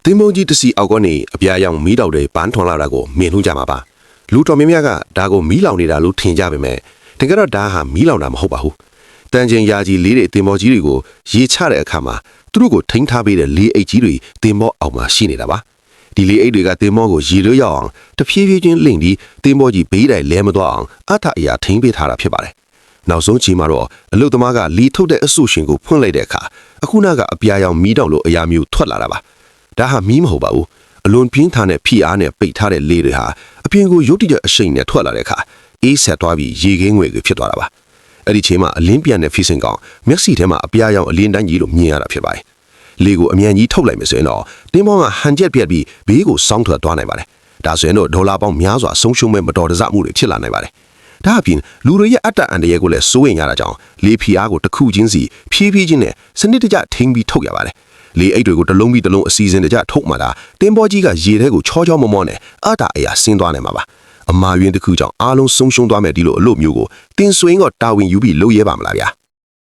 တင်မောကြီးတစီအောက်ကနေအပြာရောင်မီးတောက်တွေပန်းထွန်လာတာကိုမြင်လို့ကြမှာပါလူတော်များများကဒါကိုမီးလောင်နေတာလို့ထင်ကြပေမဲ့တကယ်တော့ဒါဟာမီးလောင်တာမဟုတ်ပါဘူးတန်ချင်းယာကြီးလေးတွေတင်မောကြီးတွေကိုရေချတဲ့အခါမှာသူတို့ကိုထိန်းထားပေးတဲ့လေးအိတ်ကြီးတွေတင်မောအောက်မှာရှိနေတာပါဒီလေးအိတ်တွေကတင်မောကိုရေလွှတ်ရအောင်တဖြည်းဖြည်းချင်းလိမ့်ပြီးတင်မောကြီးဘေးတိုင်လဲမသွားအောင်အထအရာထိန်းပေးထားတာဖြစ်ပါတယ်နောက်ဆုံးချိန်မှာတော့အလုသမားကလီထုတ်တဲ့အဆုရှင်ကိုဖွင့်လိုက်တဲ့အခါအခုနကအပြာရောင်မီးတောက်လို့အရာမျိုးထွက်လာတာပါဒါဟာမီးမဟုတ်ပါဘူးအလွန်ပြင်းထန်တဲ့ဖိအားနဲ့ပိတ်ထားတဲ့လေတွေဟာအပြင်ကိုရုတ်တရက်အရှိန်နဲ့ထွက်လာတဲ့အခါအေးဆက်သွားပြီးရေခင်းငွေတွေဖြစ်သွားတာပါအဲ့ဒီချိန်မှာအလင်းပြန်တဲ့ဖီစင်ကောင်မျက်စိထဲမှာအပြာရောင်အလင်းတန်းကြီးလို့မြင်ရတာဖြစ်ပါတယ်လေကိုအမြန်ကြီးထုတ်လိုက်မယ်ဆိုရင်တော့တင်းပေါင်းကဟန်ချက်ပြက်ပြီးဘေးကိုစောင်းထွက်သွားနိုင်ပါတယ်ဒါဆိုရင်တော့ဒေါ်လာပေါင်းများစွာဆုံးရှုံးမဲ့မတော်တဆမှုတွေဖြစ်လာနိုင်ပါတယ်ဒါအပြင်လူတွေရဲ့အတ္တအန္တရာယ်ကိုလည်းစိုးရင်ရတာကြောင့်လေဖီအားကိုတစ်ခုချင်းစီဖြည်းဖြည်းချင်းနဲ့စနစ်တကျထိန်းပြီးထုတ်ရပါတယ်လေအိတ်တွေကိုတစ်လုံးပြီးတစ်လုံးအစီအစဉ်တကျထုတ်မှလာတင်းပေါကြီးကရေထဲကိုချောချောမောမောနဲ့အတ္တအရာဆင်းသွားနိုင်မှာပါအမာယွင်းတစ်ခုကြောင့်အားလုံးဆုံးရှုံးသွားမယ်ဒီလိုအလို့မျိုးကိုတင်းဆွေးကတာဝန်ယူပြီးလုပ်ရဲပါမလားဗျာ